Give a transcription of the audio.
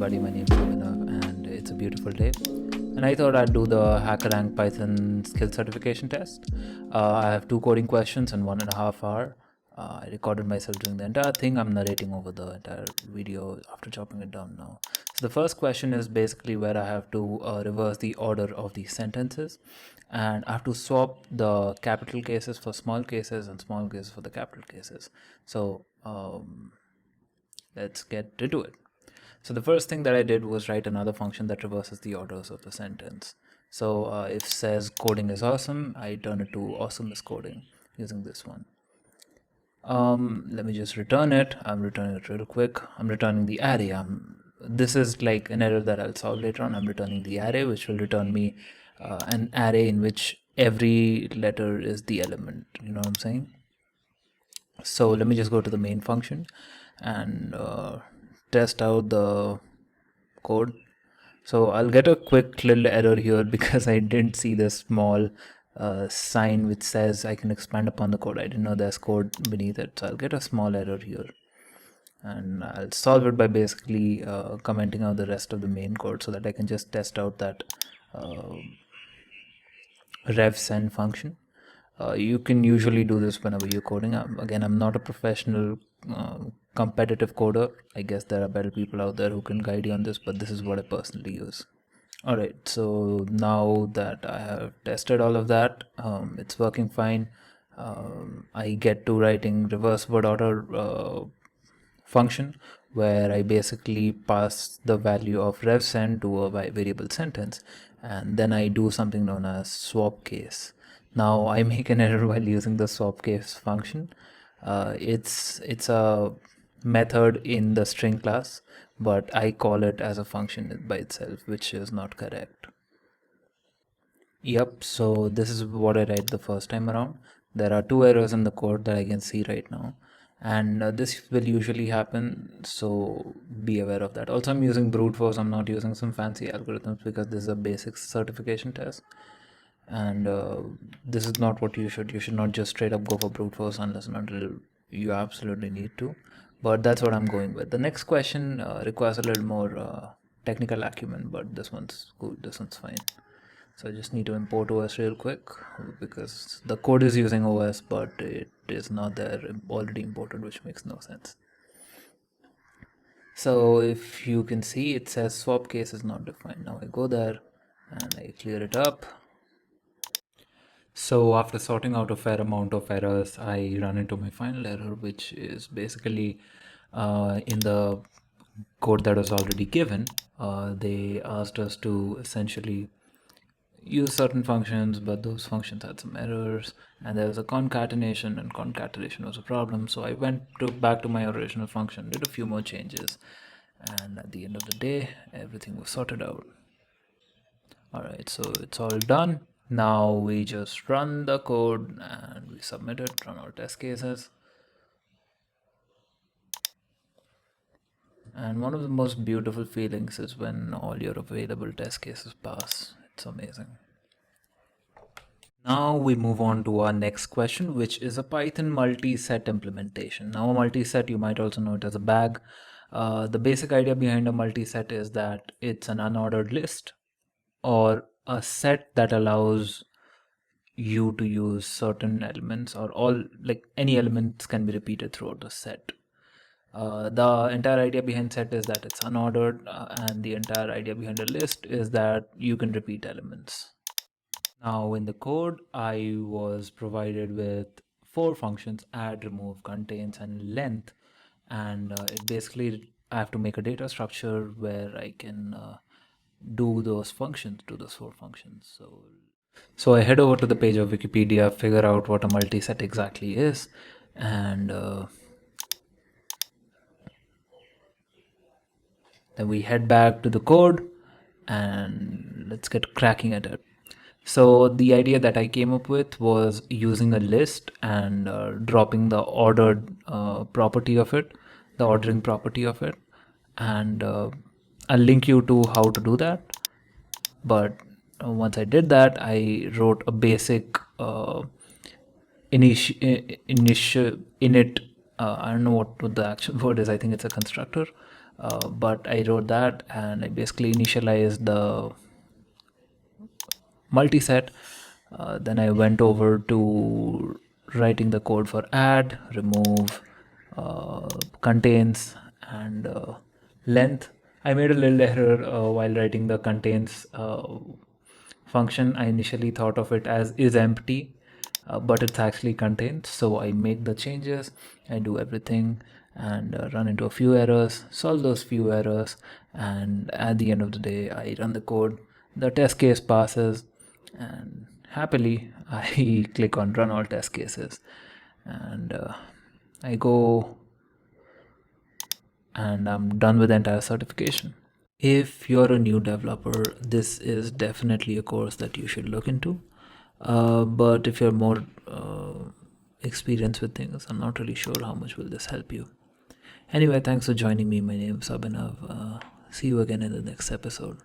everybody, my name is Abhinav and it's a beautiful day. And I thought I'd do the Hackerrank Python skill certification test. I have 2 coding questions in 1.5 hour. I recorded myself doing the entire thing. I'm narrating over the entire video after chopping it down now. So the first question is basically where I have to reverse the order of the sentences, and I have to swap the capital cases for small cases and small cases for the capital cases. So let's get into it. So the first thing that I did was write another function that reverses the orders of the sentence. So if says coding is awesome, I turn it to awesome is coding using this one. Let me just return it. I'm returning it real quick. I'm returning the array. This is like an error that I'll solve later on. I'm returning the array, which will return me an array in which every letter is the element. You know what I'm saying? So let me just go to the main function and test out the code. So I'll get a quick little error here because I didn't see the small sign which says I can expand upon the code. I didn't know there's code beneath it, so I'll get a small error here, and I'll solve it by basically commenting out the rest of the main code so that I can just test out that rev send function. You can usually do this whenever you're coding. Again, I'm not a professional competitive coder. I guess there are better people out there who can guide you on this, but this is what I personally use. Alright, so now that I have tested all of that, it's working fine. I get to writing reverse word order function where I basically pass the value of rev send to a variable sentence, and then I do something known as swap case. Now I make an error while using the swap case function. It's a method in the string class, but I call it as a function by itself, which is not correct. Yep, so this is what I write the first time around. There are 2 errors in the code that I can see right now, and this will usually happen, so be aware of that. Also, I'm using brute force. I'm not using some fancy algorithms because this is a basic certification test, and this is not what you should not just straight up go for brute force unless and until you absolutely need to, but that's what I'm going with. The next question requires a little more technical acumen, but this one's good, this one's fine. So I just need to import OS real quick because the code is using OS, but it is not there already imported, which makes no sense. So if you can see, it says swap case is not defined. Now I go there and I clear it up. So after sorting out a fair amount of errors, I run into my final error, which is basically in the code that was already given. They asked us to essentially use certain functions, but those functions had some errors, and there was a concatenation, and concatenation was a problem. So I went back to my original function, did a few more changes, and at the end of the day, everything was sorted out. Alright, so it's all done. Now we just run the code and we submit it, run our test cases. And one of the most beautiful feelings is when all your available test cases pass. It's amazing. Now we move on to our next question, which is a Python multi-set implementation. Now a multi-set, you might also know it as a bag. The basic idea behind a multi-set is that it's an unordered list or a set that allows you to use certain elements, or all, like any elements can be repeated throughout the set. The entire idea behind set is that it's unordered, and the entire idea behind a list is that you can repeat elements. Now in the code, I was provided with 4 functions: add, remove, contains, and length, and it basically I have to make a data structure where I can do those functions, do those 4 functions. So I head over to the page of Wikipedia, figure out what a multiset exactly is, and then we head back to the code and let's get cracking at it. So the idea that I came up with was using a list and dropping the ordered property of it, the ordering property of it, and I'll link you to how to do that. But once I did that, I wrote a basic init. I don't know what the actual word is. I think it's a constructor. But I wrote that and I basically initialized the multiset. Then I went over to writing the code for add, remove, contains, and length. I made a little error while writing the contains function. I initially thought of it as is empty, but it's actually contains. So I make the changes, I do everything, and run into a few errors, solve those few errors, and at the end of the day, I run the code. The test case passes, and happily, I click on run all test cases, and I go and I'm done with the entire certification. If you're a new developer, this is definitely a course that you should look into. But if you're more experienced with things, I'm not really sure how much will this help you. Anyway, thanks for joining me. My name is Abhinav. See you again in the next episode.